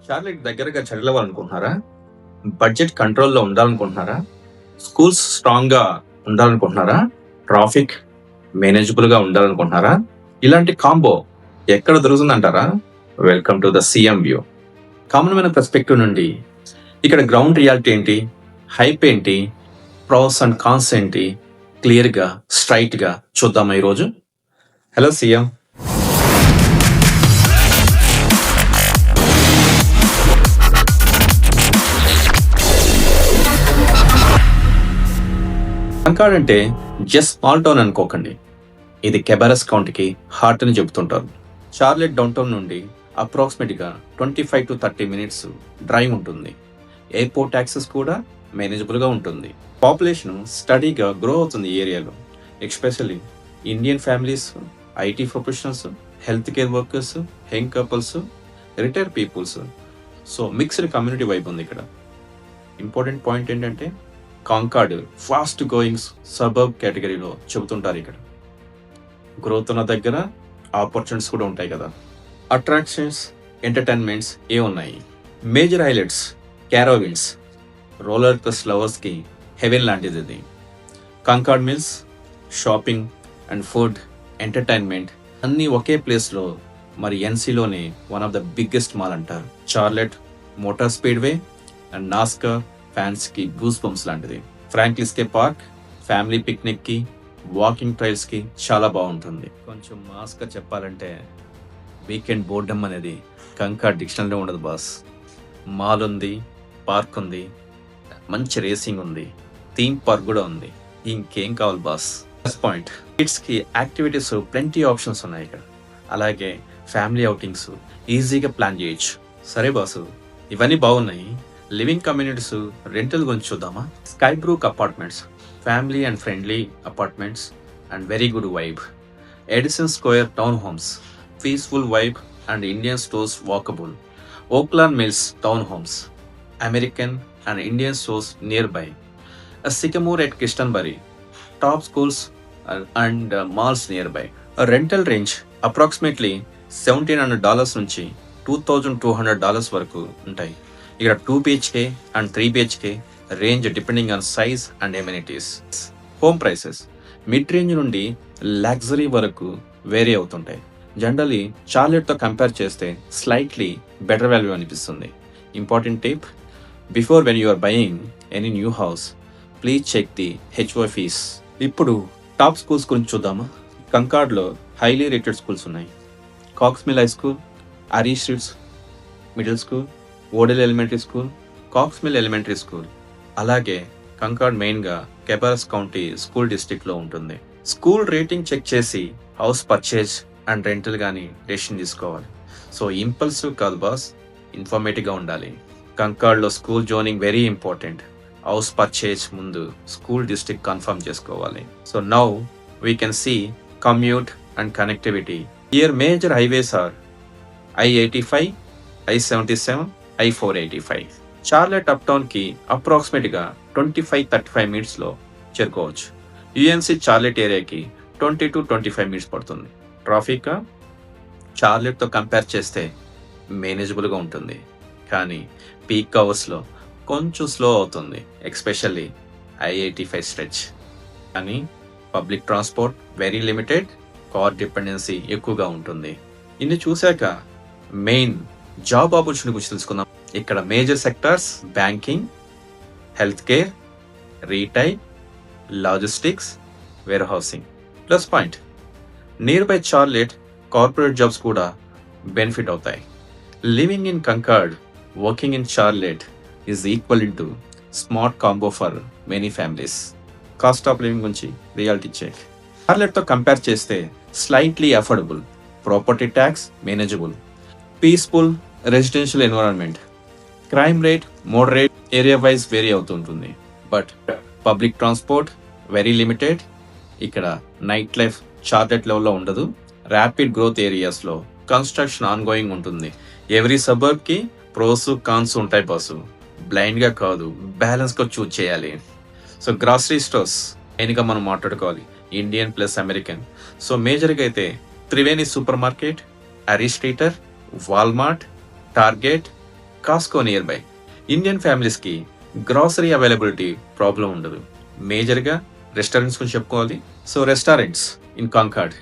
Charlotte దగ్గరగా చదవాలనుకుంటున్నారా? Budget కంట్రోల్‌లో ఉండాలనుకుంటున్నారా? Schools స్ట్రాంగ్‌గా ఉండాలనుకుంటున్నారా? ట్రాఫిక్ మేనేజబుల్‌గా ఉండాలనుకుంటున్నారా? ఇలాంటి కాంబో ఎక్కడ దొరుకుతుందంటారా? Welcome to the CM view. కామన్‌మైన పర్స్పెక్టివ్ నుండి ఇక్కడ గ్రౌండ్ రియాలిటీ ఏంటి? హైప్ ఏంటి? ప్రోస్ అండ్ కాన్స్ ఏంటి? క్లియర్‌గా, స్ట్రెయిట్‌గా చూద్దామా ఈరోజు? Hello CM. కంకాడ్ అంటే జస్ట్ స్మాల్ టౌన్ అనుకోకండి. ఇది కెబారస్ కౌంటీకి హార్ట్ అని చెబుతుంటారు. షార్లెట్ డౌన్ టౌన్ నుండి అప్రాక్సిమేట్గా 25 to 30 మినిట్స్ డ్రైవ్ ఉంటుంది. ఎయిర్పోర్ట్ యాక్సెస్ కూడా మేనేజబుల్గా ఉంటుంది. పాపులేషన్ స్టడీగా గ్రో అవుతుంది ఈ ఏరియాలో. Especially Indian families, IT professionals, health care workers, young couples, retired peoples. So mixed community vibe ఉంది ఇక్కడ. ఇంపార్టెంట్ పాయింట్ ఏంటంటే కాంకార్డ్ ఫాస్ట్ గోయింగ్ సబర్బ్ కేటగిరీలో చెబుతుంటారు. ఇక్కడ గ్రోత్ ఉన్న దగ్గర ఆపర్చునిటీస్ కూడా ఉంటాయి కదా. అట్రాక్షన్స్, ఎంటర్టైన్మెంట్స్ ఉన్నాయి. Major highlights Carowinds, roller coaster లవర్స్కి హెవెన్ లాంటిది ఇది. Concord Mills, shopping and food, entertainment అన్నీ ఒకే ప్లేస్లో. మరి ఎన్సీలోనే one of the biggest mall అంటారు. Charlotte motor speedway and NASCAR ఫ్యాన్స్కి గూస్ బంప్స్ లాంటిది. ఫ్రాంక్లిస్కే పార్క్ ఫ్యామిలీ పిక్నిక్కి, వాకింగ్ ట్రైల్స్కి చాలా బాగుంటుంది. కొంచెం మాస్గా చెప్పాలంటే వీకెండ్ బోర్డమ్ అనేది కంకార్డ్ డిక్షనరీలో ఉండదు బాస్. మాల్ ఉంది, పార్క్ ఉంది, మంచి రేసింగ్ ఉంది, థీమ్ పార్క్ కూడా ఉంది. ఇంకేం కావాలి బాస్? ప్లస్ పాయింట్ కిడ్స్కి యాక్టివిటీస్ ప్లెంటీ ఆప్షన్స్ ఉన్నాయి ఇక్కడ. అలాగే ఫ్యామిలీ అవుటింగ్స్ ఈజీగా ప్లాన్ చేయొచ్చు. సరే బాసు, ఇవన్నీ బాగున్నాయి. లివింగ్ కమ్యూనిటీస్ రెంటల్ గురించి చూద్దామా? Sky Brook apartments family and friendly apartments and very good vibe. Edison Square town homes peaceful vibe and Indian stores walkable. Oaklawn Mills town homes American and Indian stores nearby. Sycamore at Christenbury top schools and malls nearby. Rental range approximately $1,700 నుంచి $2,200 వరకు ఉంటాయి. ఇక్కడ 2 BHK and 3 BHK range depending on size and amenities. Home prices mid range నుండి luxury వరకు vary అవుతుంటాయి. Generally చార్లెట్తో compare చేస్తే slightly better value అనిపిస్తుంది. Important tip, before when you are buying any new house please check the HOA fees. ఇప్పుడు top schools గురించి చూద్దామా? కంకార్డ్లో హైలీ రేటెడ్ స్కూల్స్ ఉన్నాయి. Cox Mill high school, Ari Streets middle school, Odell elementary school, Cox Mill elementary school. అలాగే Concord మెయిన్గా Cabarrus County school డిస్ట్రిక్ట్లో ఉంటుంది. School rating check చేసి హౌస్ పర్చేజ్ అండ్ రెంటల్ కానీ డెసిషన్ తీసుకోవాలి. సో ఇంపల్సివ్ కాదు boss, ఇన్ఫర్మేటివ్గా ఉండాలి. కంకార్డ్లో school zoning very important. House purchase ముందు స్కూల్ డిస్ట్రిక్ట్ కన్ఫర్మ్ చేసుకోవాలి. So now we can see commute and connectivity. Here major highways are I-85, I-77, I-485. Charlotte అప్ టౌన్కి అప్రాక్సిమేట్గా 25-35 మినిట్స్లో చేరుకోవచ్చు. UNC చార్లెట్ ఏరియాకి 20 to 25 మినిట్స్ పడుతుంది. ట్రాఫిక్ చార్లెట్తో కంపేర్ చేస్తే మేనేజబుల్గా ఉంటుంది, కానీ పీక్ అవర్స్లో కొంచెం స్లో అవుతుంది, ఎస్పెషల్లీ I-85 స్ట్రెచ్. కానీ public transport very limited, car dependency ఎక్కువగా ఉంటుంది. ఇన్ని చూశాక మెయిన్ జాబ్ ఆపర్చునిటీ గురించి తెలుసుకుందాం. ఇక్కడ major sectors banking, health care, retail, logistics, warehousing. Plus point nearby Charlotte corporate jobs కూడా బెనిఫిట్ అవుతాయి. Living in Concord, working in Charlotte is equal to smart combo for many families. Cost of living గురించి reality check. చార్లెట్తో compare చేస్తే slightly affordable, property tax manageable, peaceful residential environment. Crime rate moderate, area wise vary అవుతుంటుంది. But public transport very limited. ఇక్కడ nightlife Charlotte లెవెల్లో ఉండదు. Rapid growth ఏరియాస్లో construction ongoing ఉంటుంది. Every సబర్బ్కి pros cons ఉంటాయి boss. బ్లైండ్గా కాదు, బ్యాలెన్స్గా చూజ్ చేయాలి. సో గ్రాసరీ స్టోర్స్ మెయిన్గా మనం మాట్లాడుకోవాలి, ఇండియన్ ప్లస్ అమెరికన్. సో మేజర్గా అయితే Triveni supermarket, Harris Teeter, Walmart, Target, Costco nearby. Indian ఫ్యామిలీస్కి గ్రాసరీ అవైలబిలిటీ ప్రాబ్లం ఉండదు. మేజర్గా రెస్టారెంట్స్ గురించి చెప్పుకోవాలి. So restaurants in Concord,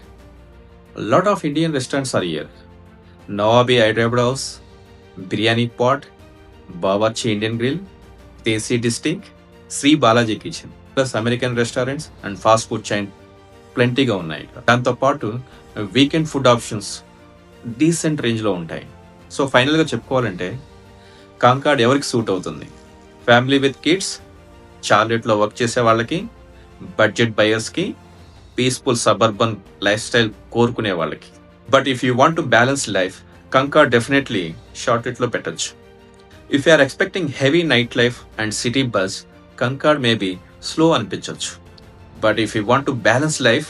lot of Indian restaurants are here. Nawabi Hyderabad house, biryani pot, Bawarchi Indian grill, desi distinct, Shri Balaji kitchen, plus American restaurants and fast food chain ప్లెంటీగా ఉన్నాయి. దాంతోపాటు weekend food options decent రేంజ్లో ఉంటాయి. So ఫైనల్గా చెప్పుకోవాలంటే కాంకార్డ్ ఎవరికి సూట్ అవుతుంది? Family with kids, చార్లెట్లో వర్క్ చేసే వాళ్ళకి, బడ్జెట్ బయర్స్కి, పీస్ఫుల్ సబర్బన్ లైఫ్ స్టైల్ కోరుకునే వాళ్ళకి. But if you want to balance life, Concord definitely షార్ట్లెట్లో పెట్టచ్చు. If you are expecting heavy nightlife and city buzz, Concord maybe slow అనిపించవచ్చు. But if you want to balance life,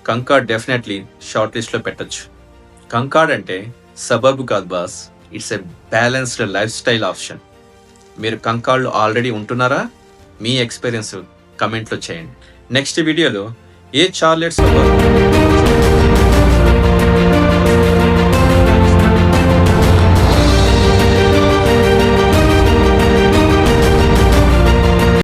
Concord definitely short లిస్ట్లో పెట్టచ్చు. Concord అంటే suburb కాదు boss, it's a balanced lifestyle option. మీరు కాంకార్డ్లో already ఉంటున్నారా? మీ experience కమెంట్లో చేయండి. Next వీడియోలో ఏ చార్లెట్ సబర్బ్